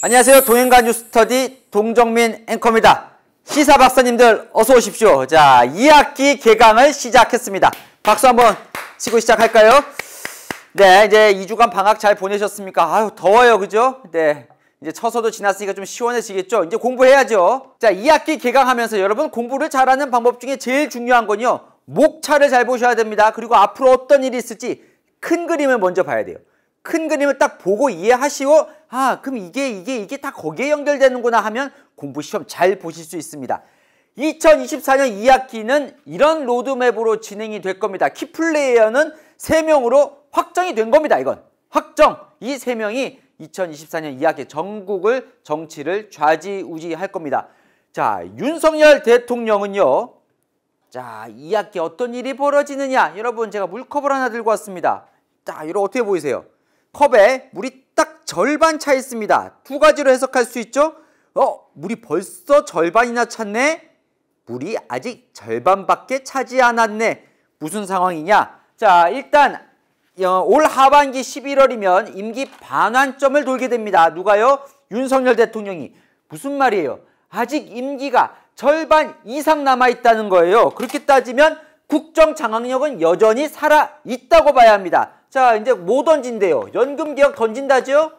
안녕하세요. 동행가 뉴스터디 동정민 앵커입니다. 시사 박사님들 어서 오십시오. 자, 2학기 개강을 시작했습니다. 박수 한번 치고 시작할까요? 네, 이제 2주간 방학 잘 보내셨습니까? 아유, 더워요. 그죠? 네. 이제 처서도 지났으니까 좀 시원해지겠죠? 이제 공부해야죠. 자, 2학기 개강하면서 여러분 공부를 잘하는 방법 중에 제일 중요한 건요. 목차를 잘 보셔야 됩니다. 그리고 앞으로 어떤 일이 있을지 큰 그림을 먼저 봐야 돼요. 큰 그림을 딱 보고 이해하시고 그럼 이게 다 거기에 연결되는구나 하면 공부 시험 잘 보실 수 있습니다. 2024년 2학기는 이런 로드맵으로 진행이 될 겁니다. 키플레이어는 3명으로 확정이 된 겁니다. 이건 확정. 이 3명이 2024년 2학기 전국을 정치를 좌지우지할 겁니다. 자, 윤석열 대통령은요. 자, 2학기 어떤 일이 벌어지느냐. 여러분 제가 물컵을 하나 들고 왔습니다. 자, 이거 어떻게 보이세요? 컵에 물이 딱 절반 차 있습니다. 두 가지로 해석할 수 있죠. 물이 벌써 절반이나 찼네. 물이 아직 절반밖에 차지 않았네. 무슨 상황이냐? 자, 일단 올 하반기 11월이면 임기 반환점을 돌게 됩니다. 누가요? 윤석열 대통령이. 무슨 말이에요? 아직 임기가 절반 이상 남아있다는 거예요. 그렇게 따지면 국정 장악력은 여전히 살아있다고 봐야 합니다. 자, 이제 뭐 던진대요? 연금개혁 던진다죠?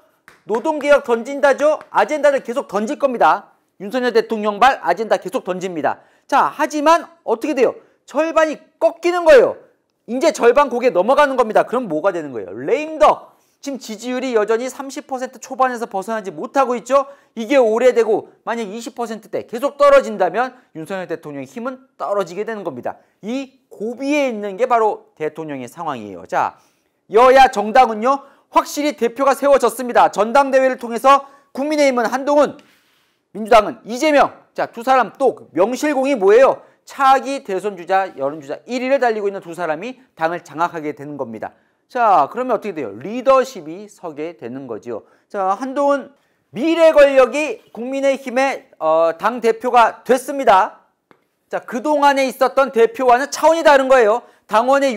노동개혁 던진다죠? 아젠다를 계속 던질 겁니다. 윤석열 대통령 발 아젠다 계속 던집니다. 자, 하지만 어떻게 돼요? 절반이 꺾이는 거예요. 이제 절반 고개 넘어가는 겁니다. 그럼 뭐가 되는 거예요? 레임덕. 지금 지지율이 여전히 30% 초반에서 벗어나지 못하고 있죠? 이게 오래되고 만약 20%대 계속 떨어진다면 윤석열 대통령의 힘은 떨어지게 되는 겁니다. 이 고비에 있는 게 바로 대통령의 상황이에요. 자, 여야 정당은요. 확실히 대표가 세워졌습니다. 전당대회를 통해서 국민의힘은 한동훈, 민주당은 이재명. 자, 두 사람 또 명실공히 뭐예요? 차기 대선주자, 여론주자 1위를 달리고 있는 두 사람이 당을 장악하게 되는 겁니다. 자, 그러면 어떻게 돼요? 리더십이 서게 되는 거죠. 자, 한동훈 미래권력이 국민의힘의 당대표가 됐습니다. 자, 그동안에 있었던 대표와는 차원이 다른 거예요. 당원의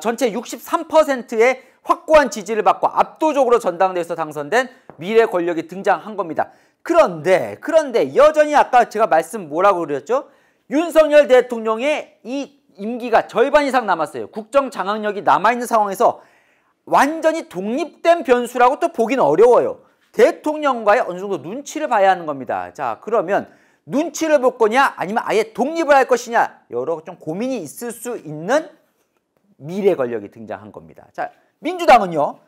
전체 63%의 확고한 지지를 받고 압도적으로 전당대회에서 당선된 미래권력이 등장한 겁니다. 그런데 여전히 아까 제가 뭐라고 그랬죠? 윤석열 대통령의 이 임기가 절반 이상 남았어요. 국정 장악력이 남아있는 상황에서 완전히 독립된 변수라고 또 보기는 어려워요. 대통령과의 어느 정도 눈치를 봐야 하는 겁니다. 자, 그러면 눈치를 볼 거냐 아니면 아예 독립을 할 것이냐 여러 좀 고민이 있을 수 있는 미래 권력이 등장한 겁니다. 자, 민주당은요.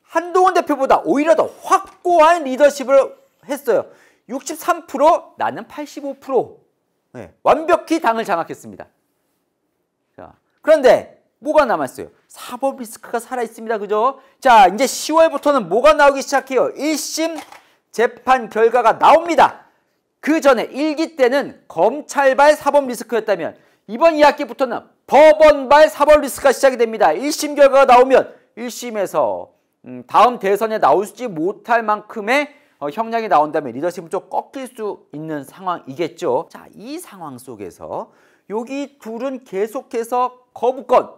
한동훈 대표보다 오히려 더 확고한 리더십을 했어요. 63%, 나는 85%. 네, 완벽히 당을 장악했습니다. 자, 그런데 뭐가 남았어요? 사법 리스크가 살아있습니다. 그죠? 자, 이제 10월부터는 뭐가 나오기 시작해요? 1심 재판 결과가 나옵니다. 그 전에 1기 때는 검찰발 사법 리스크였다면 이번 2학기부터는 법원발 사법 리스크가 시작이 됩니다. 1심 결과가 나오면 1심에서 다음 대선에 나오지 못할 만큼의 형량이 나온다면 리더십은 좀 꺾일 수 있는 상황이겠죠. 자, 이 상황 속에서 여기 둘은 계속해서 거부권,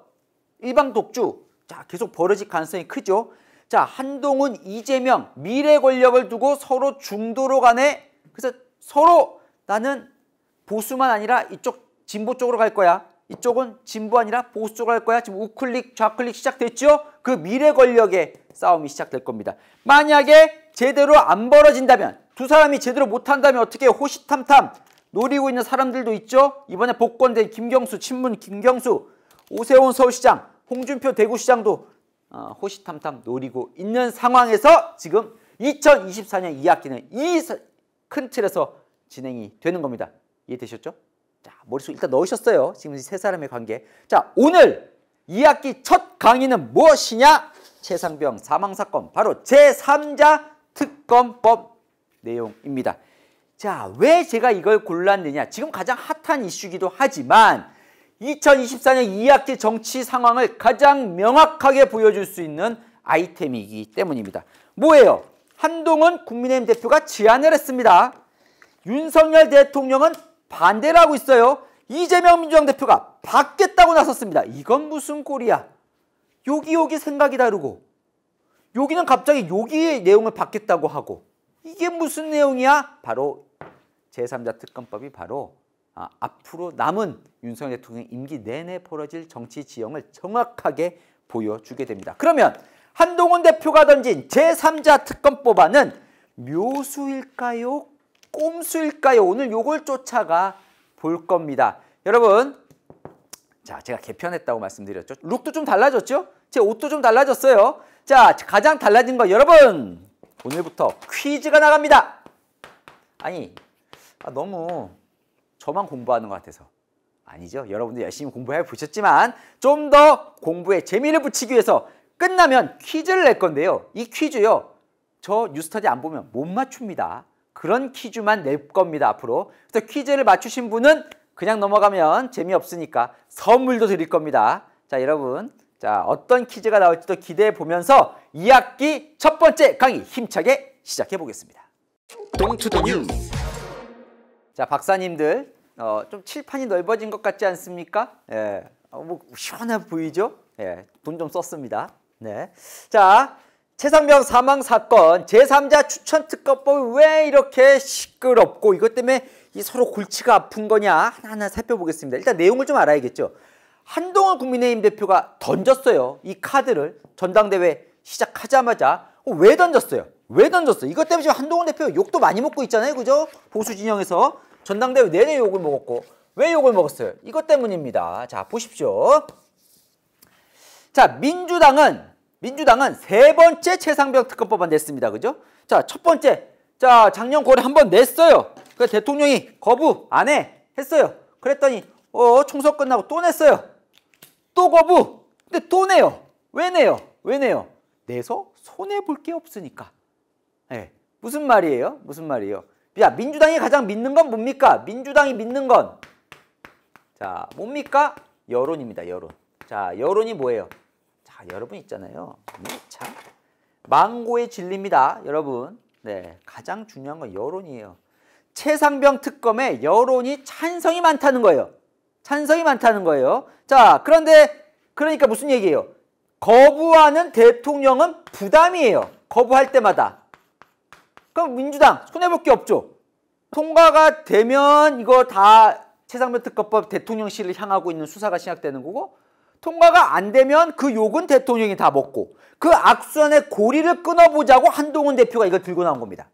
일방 독주, 자, 계속 벌어질 가능성이 크죠. 자, 한동훈, 이재명, 미래 권력을 두고 서로 중도로 가네. 그래서 서로 나는 보수만 아니라 이쪽 진보 쪽으로 갈 거야. 이쪽은 진보 아니라 보수 쪽으로 갈 거야. 지금 우클릭, 좌클릭 시작됐죠? 그 미래 권력의 싸움이 시작될 겁니다. 만약에 제대로 안 벌어진다면, 두 사람이 제대로 못한다면 어떻게 호시탐탐 노리고 있는 사람들도 있죠? 이번에 복권된 김경수, 친문 김경수, 오세훈 서울시장, 홍준표 대구시장도 호시탐탐 노리고 있는 상황에서 지금 2024년 2학기는 이 큰 틀에서 진행이 되는 겁니다. 이해되셨죠? 자, 머릿속에 일단 넣으셨어요. 지금 이 세 사람의 관계. 자, 오늘 2학기 첫 강의는 무엇이냐? 최상병 사망사건, 바로 제3자 특검법 내용입니다. 자, 왜 제가 이걸 골랐느냐? 지금 가장 핫한 이슈이기도 하지만 2024년 2학기 정치 상황을 가장 명확하게 보여줄 수 있는 아이템이기 때문입니다. 뭐예요? 한동훈 국민의힘 대표가 제안을 했습니다. 윤석열 대통령은 반대를 하고 있어요. 이재명 민주당 대표가 받겠다고 나섰습니다. 이건 무슨 꼴이야? 여기 생각이 다르고 여기는 갑자기 여기의 내용을 받겠다고 하고 이게 무슨 내용이야? 바로 제3자 특검법이 바로 앞으로 남은 윤석열 대통령 임기 내내 벌어질 정치 지형을 정확하게 보여주게 됩니다. 그러면 한동훈 대표가 던진 제3자 특검법안은 묘수일까요? 꼼수일까요? 오늘 요걸 쫓아가 볼 겁니다. 여러분, 자, 제가 개편했다고 말씀드렸죠. 룩도 좀 달라졌죠? 제 옷도 좀 달라졌어요. 자, 가장 달라진 거 여러분, 오늘부터 퀴즈가 나갑니다. 아니, 너무 저만 공부하는 것 같아서. 아니죠. 여러분들 열심히 공부해 보셨지만 좀 더 공부에 재미를 붙이기 위해서 끝나면 퀴즈를 낼 건데요. 이 퀴즈요, 저 뉴스터디 안 보면 못 맞춥니다. 그런 퀴즈만 낼 겁니다, 앞으로. 그래서 퀴즈를 맞추신 분은 그냥 넘어가면 재미없으니까 선물도 드릴 겁니다. 자, 여러분, 자, 어떤 퀴즈가 나올지도 기대해 보면서 2학기 첫 번째 강의 힘차게 시작해 보겠습니다. 동투더 뉴스. 자, 박사님들, 좀 칠판이 넓어진 것 같지 않습니까? 예, 뭐 시원해 보이죠? 예, 돈 좀 썼습니다. 네, 자, 최상병 사망 사건 제3자 추천 특검법이 왜 이렇게 시끄럽고 이것 때문에 서로 골치가 아픈 거냐 하나하나 살펴보겠습니다. 일단 내용을 좀 알아야겠죠. 한동훈 국민의힘 대표가 던졌어요. 이 카드를 전당대회 시작하자마자. 왜 던졌어요? 왜 던졌어요? 이것 때문에 지금 한동훈 대표 욕도 많이 먹고 있잖아요. 그죠? 보수 진영에서 전당대회 내내 욕을 먹었고. 왜 욕을 먹었어요? 이것 때문입니다. 자, 보십시오. 자, 민주당은 세 번째 최상병 특검법안 냈습니다. 그죠? 자, 첫 번째. 자, 작년 9월에 한 번 냈어요. 그래서 대통령이 거부 안 해 했어요. 그랬더니 총선 끝나고 또 냈어요. 또 거부. 근데 또 내요. 왜 내요? 왜 내요? 내서 손해 볼 게 없으니까. 네. 무슨 말이에요? 무슨 말이에요? 야, 민주당이 가장 믿는 건 뭡니까? 민주당이 믿는 건, 자, 뭡니까? 여론입니다. 여론. 자, 여론이 뭐예요? 자, 여러분 있잖아요. 참 망고의 진리입니다, 여러분. 네, 가장 중요한 건 여론이에요. 최상병 특검에 여론이 찬성이 많다는 거예요. 찬성이 많다는 거예요. 자, 그러니까 무슨 얘기예요? 거부하는 대통령은 부담이에요. 거부할 때마다. 그럼 민주당 손해볼 게 없죠. 통과가 되면 이거 다 최상병 특검법 대통령실을 향하고 있는 수사가 시작되는 거고, 통과가 안 되면 그 욕은 대통령이 다 먹고, 그 악순환의 고리를 끊어보자고 한동훈 대표가 이걸 들고 나온 겁니다.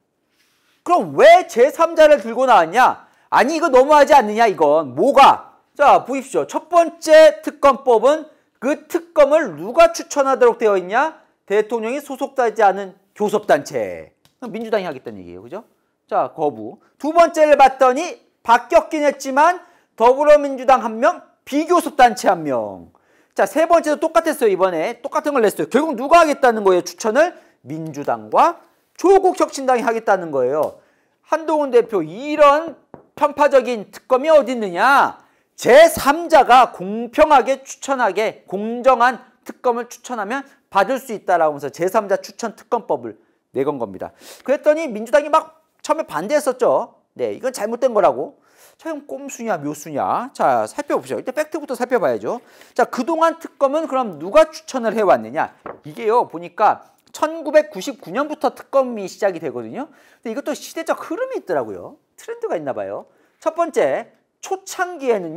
그럼 왜 제3자를 들고 나왔냐? 아니, 이거 너무하지 않느냐, 이건. 뭐가? 자, 보십시오. 첫 번째 특검법은 그 특검을 누가 추천하도록 되어 있냐? 대통령이 소속되지 않은 교섭단체. 민주당이 하겠다는 얘기예요. 그죠? 자, 거부. 두 번째를 봤더니 바뀌었긴 했지만 더불어민주당 1명, 비교섭단체 1명. 자, 세 번째도 똑같았어요. 이번에 똑같은 걸 냈어요. 결국 누가 하겠다는 거예요? 추천을 민주당과 조국 혁신당이 하겠다는 거예요. 한동훈 대표, 이런 편파적인 특검이 어디 있느냐? 제3자가 공평하게 추천하게 공정한 특검을 추천하면 받을 수 있다라고 하면서 제3자 추천 특검법을 내건 겁니다. 그랬더니 민주당이 막 처음에 반대했었죠. 네, 이건 잘못된 거라고. 자, 이건 꼼수냐 묘수냐. 자, 살펴보죠. 일단 팩트부터 살펴봐야죠. 자, 그동안 특검은 그럼 누가 추천을 해왔느냐. 이게요, 보니까 1999년부터 특검이 시작이 되거든요. 근데 이것도 시대적 흐름이 있더라고요. 트렌드가 있나 봐요. 첫 번째, 초창기에는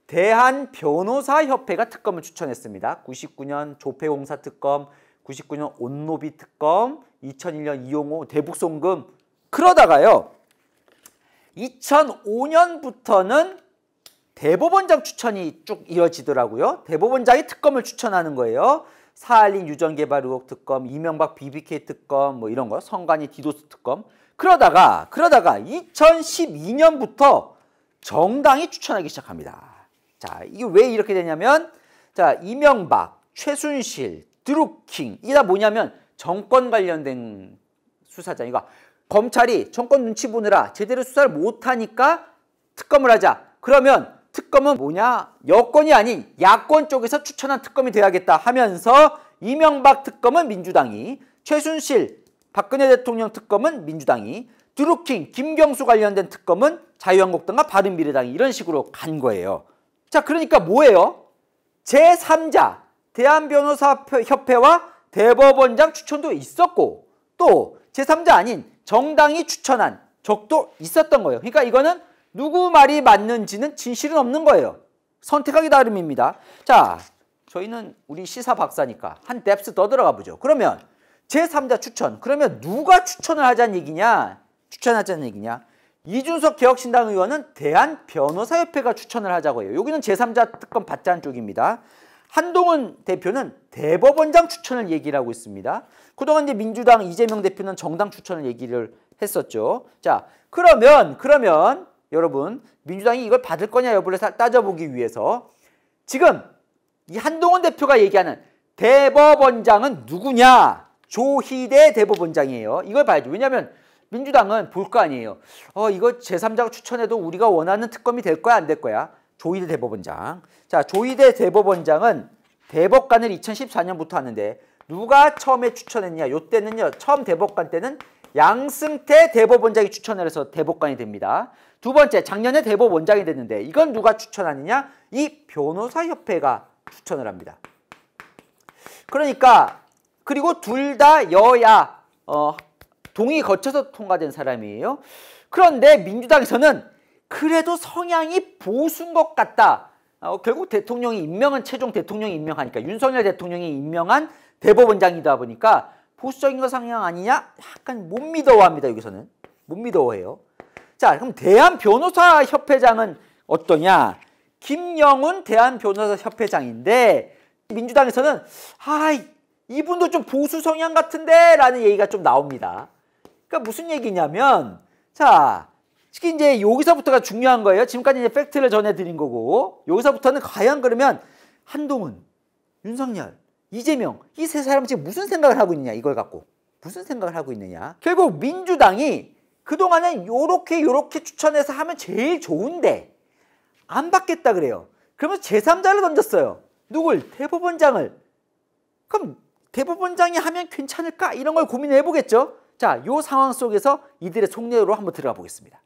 대한변호사협회가 특검을 추천했습니다. 99년 조폐공사 특검, 99년 온노비 특검, 2001년 이용호 대북송금. 그러다가요, 2005년부터는 대법원장 추천이 쭉 이어지더라고요. 대법원장이 특검을 추천하는 거예요. 사할린 유전개발 의혹 특검, 이명박 BBK 특검, 뭐 이런 거, 성관이 디도스 특검. 그러다가 2012년부터 정당이 추천하기 시작합니다. 자, 이게 왜 이렇게 되냐면, 자, 이명박, 최순실, 드루킹, 이게 다 뭐냐면 정권 관련된 수사자. 이거 검찰이 정권 눈치 보느라 제대로 수사를 못하니까 특검을 하자. 그러면 특검은 뭐냐? 여권이 아닌 야권 쪽에서 추천한 특검이 돼야겠다 하면서 이명박 특검은 민주당이, 최순실, 박근혜 대통령 특검은 민주당이, 드루킹, 김경수 관련된 특검은 자유한국당과 바른미래당이 이런 식으로 간 거예요. 자, 그러니까 뭐예요? 제3자, 대한변호사협회와 대법원장 추천도 있었고, 또 제3자 아닌 정당이 추천한 적도 있었던 거예요. 그러니까 이거는 누구 말이 맞는지는 진실은 없는 거예요. 선택하기 나름입니다. 자, 저희는 우리 시사 박사니까 한 뎁스 더 들어가 보죠. 그러면 제3자 추천. 그러면 누가 추천을 하자는 얘기냐? 추천하자는 얘기냐? 이준석 개혁신당 의원은 대한변호사협회가 추천을 하자고 해요. 여기는 제3자 특검 받자는 쪽입니다. 한동훈 대표는 대법원장 추천을 얘기를 하고 있습니다. 그동안 이제 민주당 이재명 대표는 정당 추천을 얘기를 했었죠. 자, 그러면 여러분 민주당이 이걸 받을 거냐 여부를 따져보기 위해서 지금 이 한동훈 대표가 얘기하는 대법원장은 누구냐? 조희대 대법원장이에요. 이걸 봐야죠. 왜냐하면 민주당은 볼 거 아니에요. 이거 제3자가 추천해도 우리가 원하는 특검이 될 거야 안 될 거야? 조희대 대법원장. 자, 조희대 대법원장은 대법관을 2014년부터 하는데 누가 처음에 추천했냐? 요때는요. 처음 대법관 때는 양승태 대법원장이 추천을 해서 대법관이 됩니다. 두 번째, 작년에 대법원장이 됐는데 이건 누가 추천하느냐? 이 변호사협회가 추천을 합니다. 그러니까 그리고 둘 다 여야 동의 거쳐서 통과된 사람이에요. 그런데 민주당에서는 그래도 성향이 보수인 것 같다. 결국 대통령이 임명은 최종 대통령이 임명하니까 윤석열 대통령이 임명한 대법원장이다 보니까 보수적인 거 성향 아니냐? 약간 못 믿어합니다. 여기서는 못 믿어해요. 자, 그럼 대한변호사협회장은 어떠냐? 김영훈 대한변호사협회장인데 민주당에서는 이분도 좀 보수 성향 같은데 라는 얘기가 좀 나옵니다. 그러니까 무슨 얘기냐면 자, 특히 이제 여기서부터가 중요한 거예요. 지금까지 이제 팩트를 전해드린 거고 여기서부터는 과연 그러면 한동훈, 윤석열, 이재명 이 세 사람은 지금 무슨 생각을 하고 있느냐 이걸 갖고 무슨 생각을 하고 있느냐. 결국 민주당이 그동안은 요렇게 추천해서 하면 제일 좋은데 안 받겠다 그래요. 그러면서 제3자를 던졌어요. 누굴? 대법원장을. 그럼 대법원장이 하면 괜찮을까? 이런 걸 고민해 보겠죠. 자, 요 상황 속에서 이들의 속내로 한번 들어가 보겠습니다.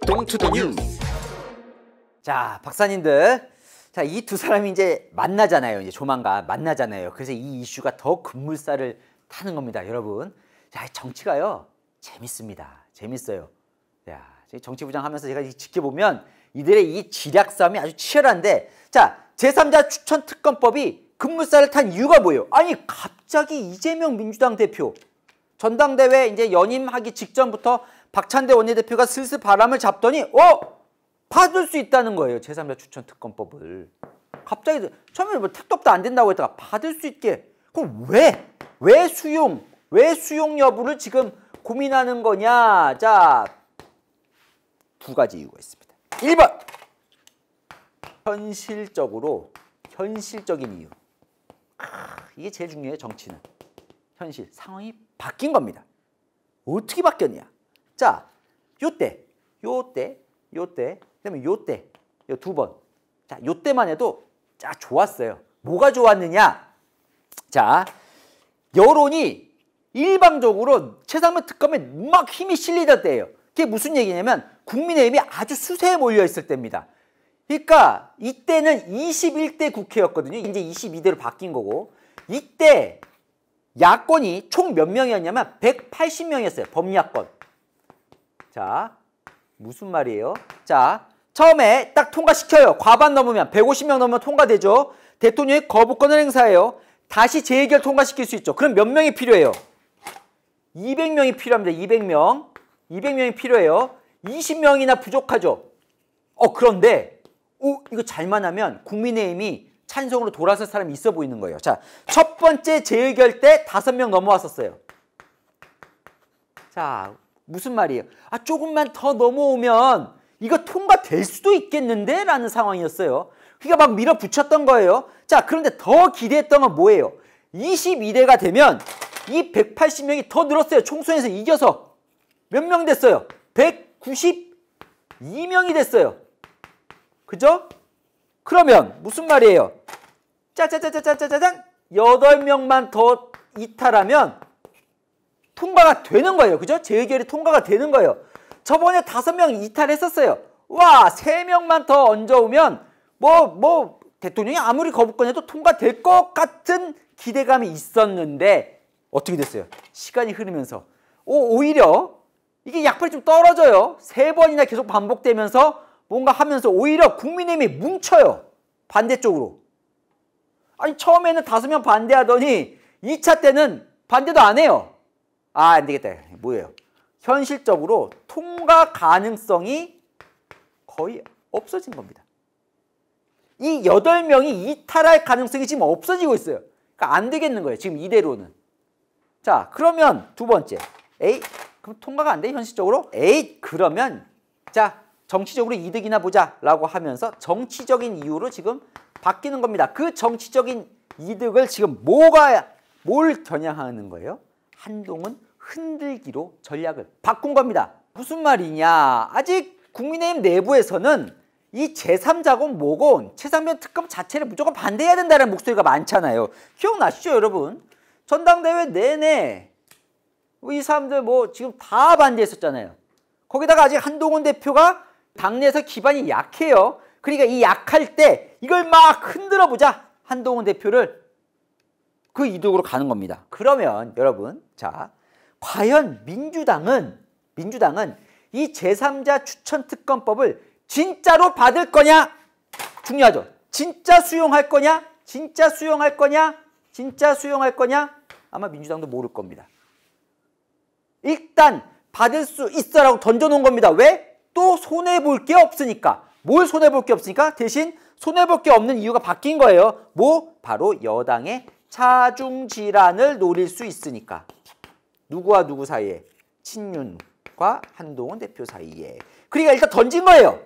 동투더 뉴스. 자, 박사님들. 자, 이 두 사람이 이제 만나잖아요. 이제 조만간 만나잖아요. 그래서 이 이슈가 더 급물살을 타는 겁니다, 여러분. 자, 정치가요. 재밌습니다. 재밌어요. 야, 정치부장 하면서 제가 지켜보면 이들의 이 지략 싸움이 아주 치열한데 자, 제3자 추천 특검법이 급물살을 탄 이유가 뭐예요? 아니, 갑자기 이재명 민주당 대표 전당대회 이제 연임하기 직전부터 박찬대 원내대표가 슬슬 바람을 잡더니 받을 수 있다는 거예요. 제3자 추천 특검법을. 갑자기 처음에 뭐 택도 안 된다고 했다가 받을 수 있게. 그럼 왜 수용 여부를 지금 고민하는 거냐? 자, 두 가지 이유가 있습니다. 1번. 현실적인 이유. 이게 제일 중요해요, 정치는. 현실, 상황이 바뀐 겁니다. 어떻게 바뀌었냐? 자, 요때, 그다음에 요때, 요 두 번. 자, 요때만 해도 자, 좋았어요. 뭐가 좋았느냐? 자, 여론이 일방적으로 최상무 특검에 막 힘이 실리던 때예요. 그게 무슨 얘기냐면 국민의힘이 아주 수세에 몰려 있을 때입니다. 그러니까 이때는 21대 국회였거든요. 이제 22대로 바뀐 거고 이때 야권이 총 몇 명이었냐면 180명이었어요. 범야권. 자, 무슨 말이에요? 자, 처음에 딱 통과시켜요. 과반 넘으면 150명 넘으면 통과되죠. 대통령이 거부권을 행사해요. 다시 재의결 통과시킬 수 있죠. 그럼 몇 명이 필요해요? 200명이 필요합니다. 200명이 필요해요. 20명이나 부족하죠. 그런데 이거 잘만 하면 국민의힘이 찬성으로 돌아설 사람이 있어 보이는 거예요. 자, 첫 번째 재의결 때 5명 넘어왔었어요. 자, 무슨 말이에요? 조금만 더 넘어오면 이거 통과될 수도 있겠는데? 라는 상황이었어요. 그러니까 막 밀어붙였던 거예요. 자, 그런데 더 기대했던 건 뭐예요? 22대가 되면 이 180명이 더 늘었어요. 총선에서 이겨서. 몇 명 됐어요? 192명이 됐어요. 그죠? 그러면 무슨 말이에요? 짜자자자자자잔 8명만 더 이탈하면 통과가 되는 거예요. 그죠? 재의결이 통과가 되는 거예요. 저번에 5명 이탈했었어요. 와, 3명만 더 얹어오면 대통령이 아무리 거부권해도 통과될 것 같은 기대감이 있었는데 어떻게 됐어요? 시간이 흐르면서 오히려 이게 약팔이 좀 떨어져요. 3번이나 계속 반복되면서 뭔가 하면서 오히려 국민의힘이 뭉쳐요. 반대쪽으로. 아니 처음에는 5명 반대하더니 2차 때는 반대도 안 해요. 아, 안 되겠다. 뭐예요? 현실적으로 통과 가능성이 거의 없어진 겁니다. 이 8명이 이탈할 가능성이 지금 없어지고 있어요. 그러니까 안 되겠는 거예요. 지금 이대로는. 자, 그러면 두 번째. 에이, 그럼 통과가 안 돼? 현실적으로? 에이, 그러면 자, 정치적으로 이득이나 보자 라고 하면서 정치적인 이유로 지금 바뀌는 겁니다. 그 정치적인 이득을 지금 뭘 겨냥하는 거예요? 한동훈 흔들기로 전략을 바꾼 겁니다. 무슨 말이냐? 아직 국민의힘 내부에서는 이 제3자건 뭐건 최상병 특검 자체를 무조건 반대해야 된다는 목소리가 많잖아요. 기억나시죠, 여러분? 전당대회 내내 이 사람들 뭐 지금 다 반대했었잖아요. 거기다가 아직 한동훈 대표가 당내에서 기반이 약해요. 그러니까 이 약할 때 이걸 막 흔들어 보자. 한동훈 대표를 그 이득으로 가는 겁니다. 그러면 여러분, 자, 과연 민주당은 이 제3자 추천특검법을 진짜로 받을 거냐? 중요하죠. 진짜 수용할 거냐? 진짜 수용할 거냐? 진짜 수용할 거냐? 아마 민주당도 모를 겁니다. 일단 받을 수 있어라고 던져놓은 겁니다. 왜? 또 손해볼 게 없으니까. 뭘 손해볼 게 없으니까? 대신 손해볼 게 없는 이유가 바뀐 거예요. 뭐? 바로 여당의 차중 질환을 노릴 수 있으니까. 누구와 누구 사이에? 친윤과 한동훈 대표 사이에. 그러니까 일단 던진 거예요.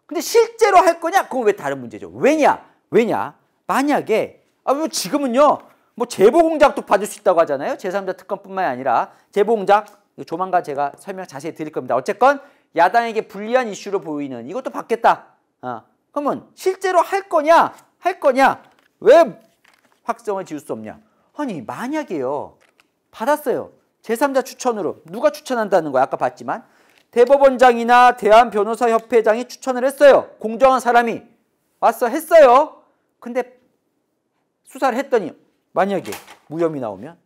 근데 실제로 할 거냐? 그건 왜 다른 문제죠. 왜냐? 만약에 지금은요. 뭐 제보공작도 받을 수 있다고 하잖아요. 제3자 특검뿐만이 아니라 제보공작 조만간 제가 설명 자세히 드릴 겁니다. 어쨌건 야당에게 불리한 이슈로 보이는 이것도 받겠다. 그러면 실제로 할 거냐? 왜 확정을 지을 수 없냐? 아니 만약에요. 받았어요. 제3자 추천으로. 누가 추천한다는 거야? 아까 봤지만 대법원장이나 대한변호사협회장이 추천을 했어요. 공정한 사람이 왔어 했어요. 근데 수사를 했더니 만약에 무혐의 나오면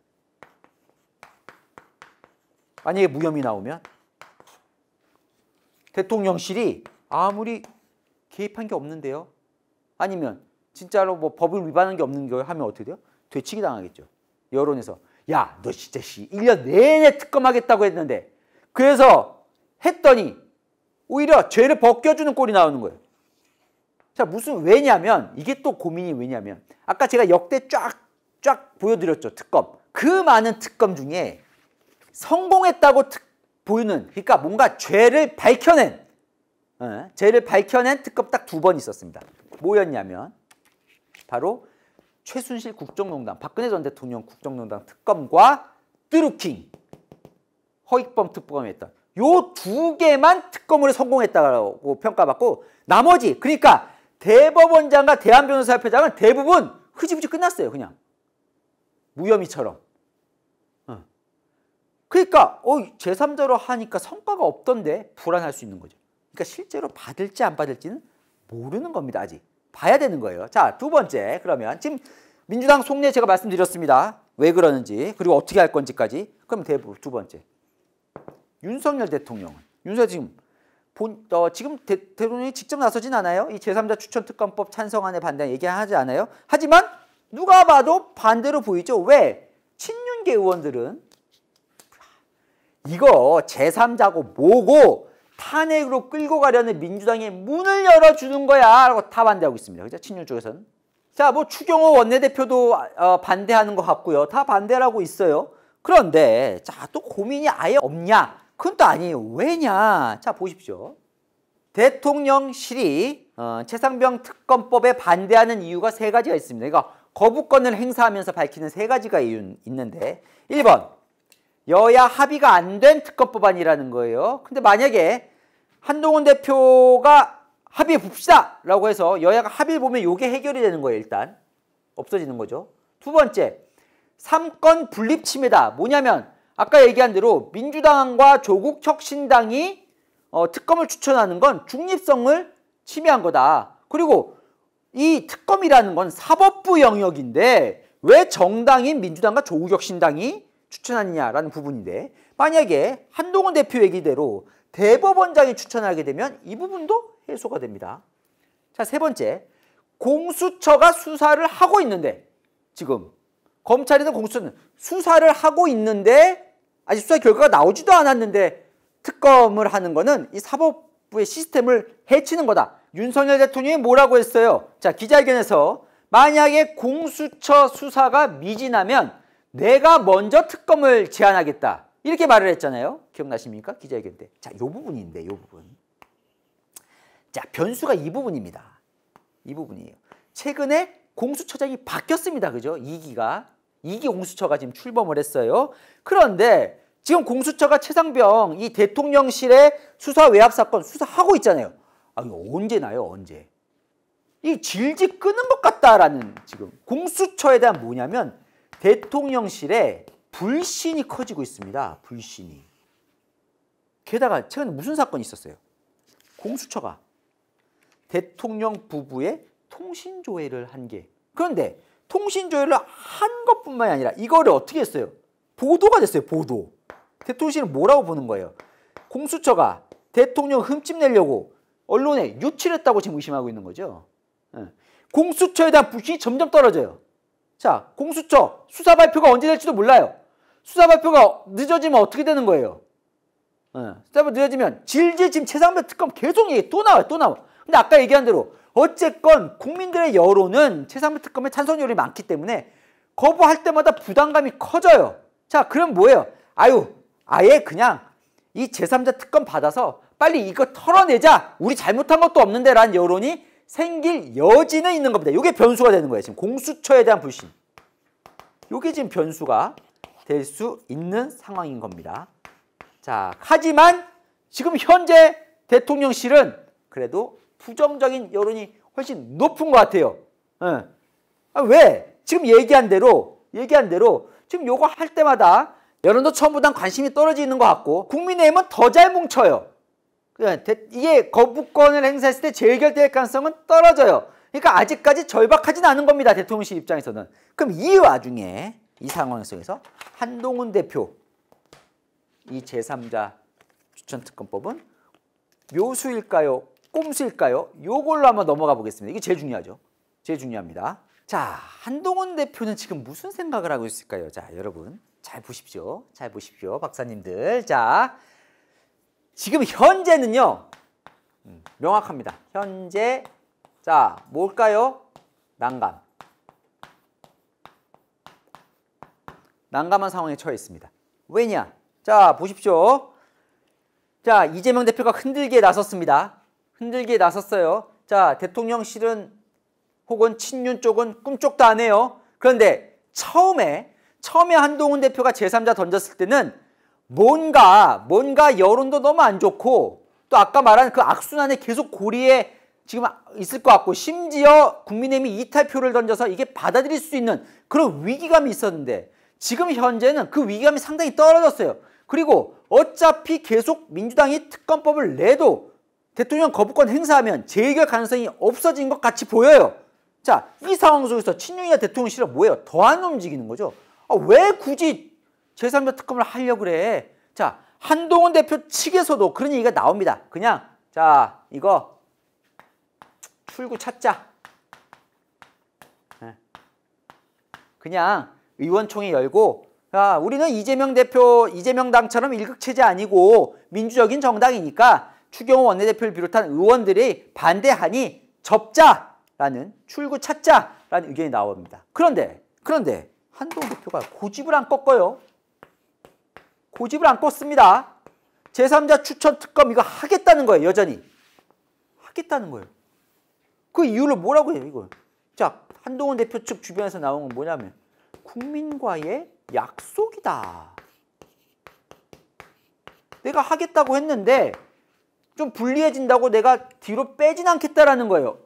대통령실이 아무리 개입한 게 없는데요. 아니면 진짜로 뭐 법을 위반한 게 없는 거 하면 어떻게 돼요? 되치기 당하겠죠. 여론에서 야, 너 진짜 1년 내내 특검하겠다고 했는데 그래서 했더니 오히려 죄를 벗겨주는 꼴이 나오는 거예요. 자, 왜냐면 이게 또 고민이 왜냐면 아까 제가 역대 쫙 보여드렸죠. 특검. 그 많은 특검 중에 성공했다고 보이는 그러니까 뭔가 죄를 밝혀낸 특검 딱 2번 있었습니다. 뭐였냐면 바로 최순실 국정농단, 박근혜 전 대통령 국정농단 특검과 드루킹 허익범 특검했던 요 2개만 특검으로 성공했다고 평가받고 나머지 그러니까 대법원장과 대한변호사협회장은 대부분 흐지부지 끝났어요. 그냥 무혐의처럼. 그러니까 제3자로 하니까 성과가 없던데 불안할 수 있는 거죠. 그러니까 실제로 받을지 안 받을지는 모르는 겁니다. 아직. 봐야 되는 거예요. 자, 두 번째. 그러면 지금 민주당 속내 제가 말씀드렸습니다. 왜 그러는지 그리고 어떻게 할 건지까지. 그럼 두 번째. 윤석열 대통령은 지금 대통령이 직접 나서진 않아요. 이 제3자 추천특검법 찬성안에 반대 얘기하지 않아요. 하지만 누가 봐도 반대로 보이죠. 왜? 친윤계 의원들은 이거 제3자고 뭐고 탄핵으로 끌고 가려는 민주당의 문을 열어주는 거야 라고 다 반대하고 있습니다. 그죠? 친윤 쪽에서는. 자, 뭐 추경호 원내대표도 반대하는 것 같고요. 다 반대하고 있어요. 그런데 자, 또 고민이 아예 없냐? 그건 또 아니에요. 왜냐? 자, 보십시오. 대통령실이 최상병 특검법에 반대하는 이유가 3가지가 있습니다. 그러니까 거부권을 행사하면서 밝히는 3가지가 있는데 1번, 여야 합의가 안 된 특검법안이라는 거예요. 근데 만약에 한동훈 대표가 합의해 봅시다 라고 해서 여야가 합의를 보면 이게 해결이 되는 거예요. 일단 없어지는 거죠. 두 번째, 3권 분립 침해다. 뭐냐면 아까 얘기한 대로 민주당과 조국혁신당이 특검을 추천하는 건 중립성을 침해한 거다. 그리고 이 특검이라는 건 사법부 영역인데 왜 정당인 민주당과 조국혁신당이 추천하느냐라는 부분인데 만약에 한동훈 대표 얘기대로 대법원장이 추천하게 되면 이 부분도 해소가 됩니다. 자, 세 번째. 공수처가 수사를 하고 있는데 지금 검찰이든 공수처는 수사를 하고 있는데 아직 수사 결과가 나오지도 않았는데 특검을 하는 거는 이 사법부의 시스템을 해치는 거다. 윤석열 대통령이 뭐라고 했어요? 자, 기자회견에서 만약에 공수처 수사가 미진하면 내가 먼저 특검을 제안하겠다. 이렇게 말을 했잖아요. 기억나십니까? 기자회견 때. 자, 요 부분인데, 요 부분. 자, 변수가 이 부분입니다. 이 부분이에요. 최근에 공수처장이 바뀌었습니다. 그죠? 2기 공수처가 지금 출범을 했어요. 그런데 지금 공수처가 최상병 이 대통령실의 수사 외압 사건 수사하고 있잖아요. 아, 이거 언제 나요? 언제? 이 질질 끄는 것 같다라는 지금 공수처에 대한 뭐냐면 대통령실에 불신이 커지고 있습니다. 불신이. 게다가 최근에 무슨 사건이 있었어요? 공수처가 대통령 부부의 통신조회를 한 게. 그런데 통신조회를 한 것뿐만이 아니라 이거를 어떻게 했어요? 보도가 됐어요. 보도. 대통령실은 뭐라고 보는 거예요? 공수처가 대통령 흠집 내려고 언론에 유출했다고 지금 의심하고 있는 거죠. 공수처에 대한 불신이 점점 떨어져요. 자, 공수처 수사 발표가 언제 될지도 몰라요. 수사 발표가 늦어지면 어떻게 되는 거예요? 수사 발표 늦어지면 질질 지금 최상병 특검 계속 얘기 또 나와요. 또 나와. 근데 아까 얘기한 대로 어쨌건 국민들의 여론은 최상병 특검에 찬성 여론이 많기 때문에 거부할 때마다 부담감이 커져요. 자, 그럼 뭐예요? 아예 그냥 이 제3자 특검 받아서 빨리 이거 털어내자. 우리 잘못한 것도 없는데 라는 여론이 생길 여지는 있는 겁니다. 이게 변수가 되는 거예요. 지금 공수처에 대한 불신. 이게 지금 변수가 될 수 있는 상황인 겁니다. 자, 하지만 지금 현재 대통령실은 그래도 부정적인 여론이 훨씬 높은 것 같아요. 왜? 지금 얘기한 대로 지금 요거 할 때마다 여론도 처음보단 관심이 떨어지는 것 같고 국민의힘은 더 잘 뭉쳐요. 이게 거부권을 행사했을 때 재결될 가능성은 떨어져요. 그러니까 아직까지 절박하진 않은 겁니다. 대통령실 입장에서는. 그럼 이 와중에 이 상황 속에서 한동훈 대표 이 제3자 추천특검법은 묘수일까요? 꼼수일까요? 요걸로 한번 넘어가 보겠습니다. 이게 제일 중요하죠. 제일 중요합니다. 자, 한동훈 대표는 지금 무슨 생각을 하고 있을까요? 자, 여러분 잘 보십시오. 잘 보십시오. 박사님들. 자, 지금 현재는요. 명확합니다. 현재 자, 뭘까요? 난감한 상황에 처해 있습니다. 왜냐? 자, 보십시오. 자, 이재명 대표가 흔들기에 나섰습니다. 흔들기에 나섰어요. 자, 대통령실은 혹은 친윤 쪽은 꿈쩍도 안 해요. 그런데 처음에 한동훈 대표가 제3자 던졌을 때는 뭔가 여론도 너무 안 좋고 또 아까 말한 그 악순환에 계속 고리에 지금 있을 것 같고 심지어 국민의힘이 이탈표를 던져서 이게 받아들일 수 있는 그런 위기감이 있었는데 지금 현재는 그 위기감이 상당히 떨어졌어요. 그리고 어차피 계속 민주당이 특검법을 내도 대통령 거부권 행사하면 재해결 가능성이 없어진 것 같이 보여요. 자, 이 상황 속에서 친윤이나 대통령실은 뭐예요? 더 안 움직이는 거죠. 왜 굳이 제3자 특검을 하려고 그래? 자, 한동훈 대표 측에서도 그런 얘기가 나옵니다. 그냥 자, 이거 출구 찾자. 그냥 의원총회 열고 야, 우리는 이재명 당처럼 일극체제 아니고 민주적인 정당이니까 추경호 원내대표를 비롯한 의원들이 반대하니 접자라는 출구 찾자라는 의견이 나옵니다. 그런데 한동훈 대표가 고집을 안 꺾어요. 고집을 안 꺾습니다. 제3자 추천 특검 이거 하겠다는 거예요. 여전히. 하겠다는 거예요. 그 이유를 뭐라고 해요, 이걸. 자, 한동훈 대표 측 주변에서 나온 건 뭐냐면 국민과의 약속이다. 내가 하겠다고 했는데 좀 불리해진다고 내가 뒤로 빼진 않겠다라는 거예요.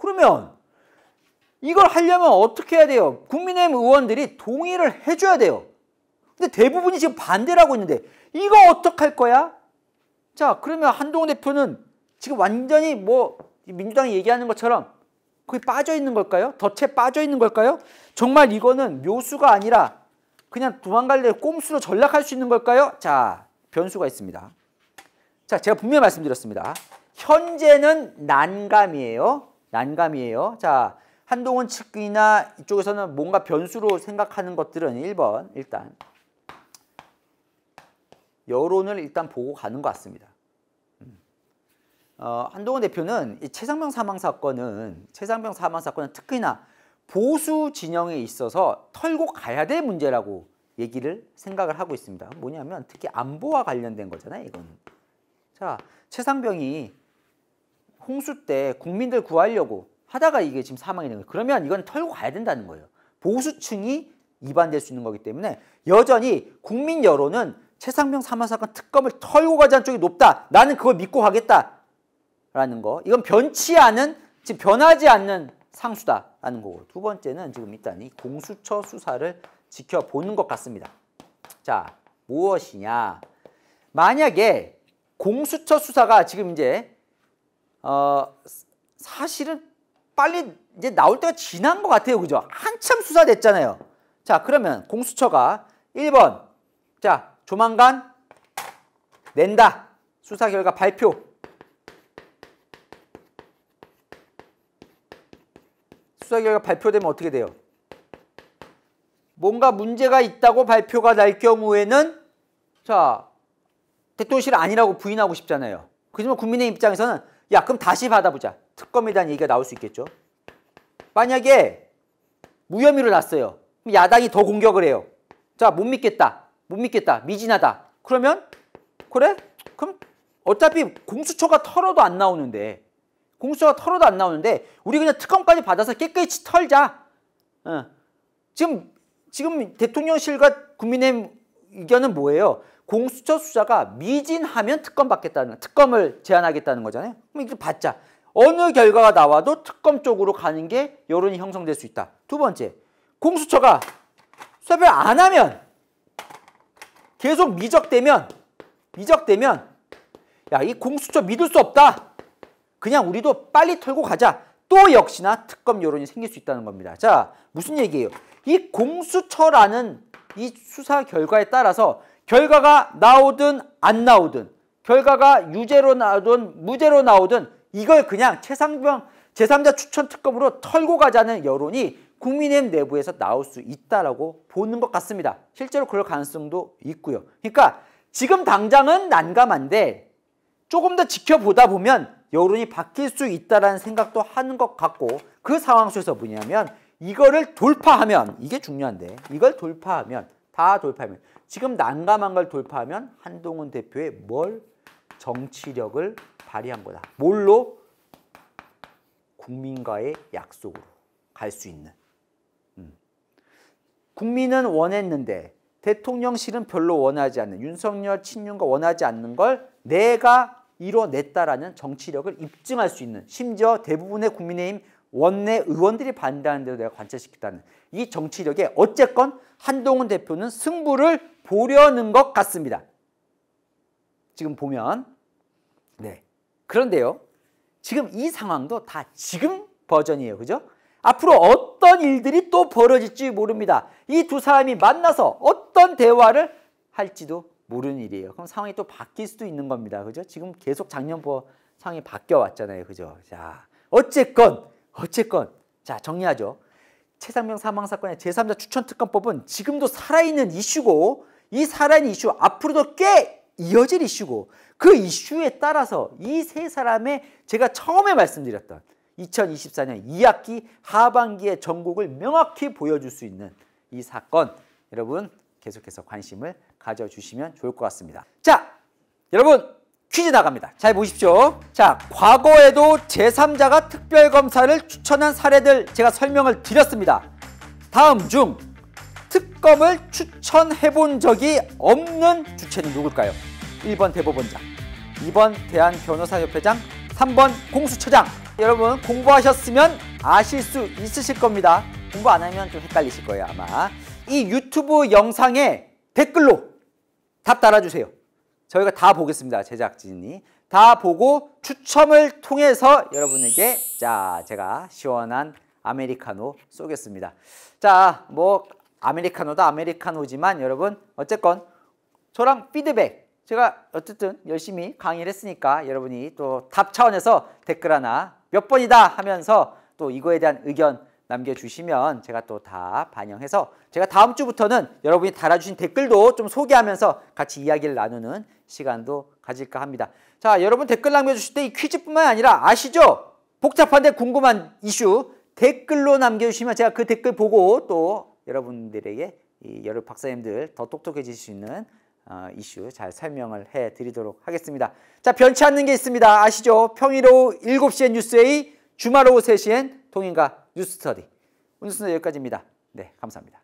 그러면 이걸 하려면 어떻게 해야 돼요? 국민의힘 의원들이 동의를 해줘야 돼요. 근데 대부분이 지금 반대를 하고 있는데 이거 어떡할 거야? 자, 그러면 한동훈 대표는 지금 완전히 뭐 민주당이 얘기하는 것처럼 거기 빠져 있는 걸까요? 덫에 빠져 있는 걸까요? 정말 이거는 묘수가 아니라 그냥 도망갈래 꼼수로 전락할 수 있는 걸까요? 자, 변수가 있습니다. 자, 제가 분명히 말씀드렸습니다. 현재는 난감이에요. 난감이에요. 자, 한동훈 측이나 이쪽에서는 뭔가 변수로 생각하는 것들은 1번 일단 여론을 일단 보고 가는 것 같습니다. 한동훈 대표는 이 최상병 사망 사건은 특히나 보수 진영에 있어서 털고 가야 될 문제라고 얘기를 생각을 하고 있습니다. 뭐냐면 특히 안보와 관련된 거잖아요, 이건. 자, 최상병이 홍수 때 국민들 구하려고 하다가 이게 지금 사망이 된 거예요. 그러면 이건 털고 가야 된다는 거예요. 보수층이 위반될 수 있는 거기 때문에 여전히 국민 여론은 최상병 사망 사건 특검을 털고 가자는 쪽이 높다. 나는 그걸 믿고 가겠다라는 거. 이건 지금 변하지 않는 상수다라는 거고. 두 번째는 지금 일단 이 공수처 수사를 지켜보는 것 같습니다. 자, 무엇이냐? 만약에 공수처 수사가 지금 이제 사실은 빨리 이제 나올 때가 지난 것 같아요. 그죠? 한참 수사됐잖아요. 자, 그러면 공수처가 1번 자, 조만간 낸다. 수사 결과 발표. 수사 결과 발표되면 어떻게 돼요? 뭔가 문제가 있다고 발표가 날 경우에는 자, 대통령실 아니라고 부인하고 싶잖아요. 그렇지만 국민의 입장에서는 야, 그럼 다시 받아보자. 특검에 대한 얘기가 나올 수 있겠죠. 만약에 무혐의로 났어요. 그럼 야당이 더 공격을 해요. 자, 못 믿겠다. 미진하다. 그러면 그래? 그럼 어차피 공수처가 털어도 안 나오는데 우리 그냥 특검까지 받아서 깨끗이 털자. 지금 대통령실과 국민의힘 의견은 뭐예요? 공수처 수사가 미진하면 특검을 제안하겠다는 거잖아요. 그럼 이렇게 받자. 어느 결과가 나와도 특검 쪽으로 가는 게 여론이 형성될 수 있다. 두 번째, 공수처가 수사를 안 하면 계속 미적되면 야, 이 공수처 믿을 수 없다. 그냥 우리도 빨리 털고 가자. 또 역시나 특검 여론이 생길 수 있다는 겁니다. 자, 무슨 얘기예요? 이 공수처라는 이 수사 결과에 따라서 결과가 나오든 안 나오든 결과가 유죄로 나오든 무죄로 나오든 이걸 그냥 최상병 제3자 추천 특검으로 털고 가자는 여론이 국민의힘 내부에서 나올 수 있다라고 보는 것 같습니다. 실제로 그럴 가능성도 있고요. 그러니까 지금 당장은 난감한데 조금 더 지켜보다 보면 여론이 바뀔 수 있다는 생각도 하는 것 같고 그 상황 속에서 뭐냐면 이거를 돌파하면 이게 중요한데 이걸 돌파하면 지금 난감한 걸 돌파하면 한동훈 대표의 정치력을 발휘한 거다. 뭘로? 국민과의 약속으로 갈 수 있는. 국민은 원했는데 대통령실은 별로 원하지 않는 윤석열 친윤과 원하지 않는 걸 내가 이뤄냈다라는 정치력을 입증할 수 있는 심지어 대부분의 국민의힘 원내 의원들이 반대하는 대로 내가 관철시켰다는 이 정치력에 어쨌건 한동훈 대표는 승부를 보려는 것 같습니다. 지금 보면 네. 그런데요. 지금 이 상황도 다 지금 버전이에요. 그죠? 앞으로 어떤 일들이 또 벌어질지 모릅니다. 이 두 사람이 만나서 어떤 대화를 할지도 모르는 일이에요. 그럼 상황이 또 바뀔 수도 있는 겁니다. 그죠? 지금 계속 작년부터 상황이 바뀌어 왔잖아요. 그죠? 자, 어쨌건 자, 정리하죠. 최상병 사망 사건의 제3자 추천특검법은 지금도 살아있는 이슈고 이 살아있는 이슈 앞으로도 꽤 이어질 이슈고 그 이슈에 따라서 이 세 사람의 제가 처음에 말씀드렸던 2024년 2학기 하반기의 전국을 명확히 보여줄 수 있는 이 사건 여러분 계속해서 관심을 가져주시면 좋을 것 같습니다. 자, 여러분 퀴즈 나갑니다. 잘 보십시오. 자, 과거에도 제3자가 특별검사를 추천한 사례들 제가 설명을 드렸습니다. 다음 중 특검을 추천해본 적이 없는 주체는 누굴까요? 1번 대법원장, 2번 대한변호사협회장, 3번 공수처장. 여러분 공부하셨으면 아실 수 있으실 겁니다. 공부 안 하면 좀 헷갈리실 거예요 아마. 이 유튜브 영상에 댓글로 답 달아주세요. 저희가 다 보겠습니다. 제작진이 다 보고 추첨을 통해서 여러분에게 자 제가 시원한 아메리카노 쏘겠습니다. 자, 뭐 아메리카노도 아메리카노지만 여러분 어쨌건 저랑 피드백 제가 어쨌든 열심히 강의를 했으니까 여러분이 또 답 차원에서 댓글 하나 몇 번이다 하면서 또 이거에 대한 의견 남겨주시면 제가 또 다 반영해서 제가 다음 주부터는 여러분이 달아주신 댓글도 좀 소개하면서 같이 이야기를 나누는 시간도 가질까 합니다. 자, 여러분 댓글 남겨주실 때 이 퀴즈뿐만 아니라 아시죠? 복잡한데 궁금한 이슈 댓글로 남겨주시면 제가 그 댓글 보고 또 여러분들에게 여러 박사님들 더 똑똑해질 수 있는 이슈 잘 설명을 해드리도록 하겠습니다. 자, 변치 않는 게 있습니다. 아시죠? 평일 오후 7시엔 뉴스웨이, 주말 오후 3시엔 통인가 뉴스스터디. 오늘 순서 여기까지입니다. 네, 감사합니다.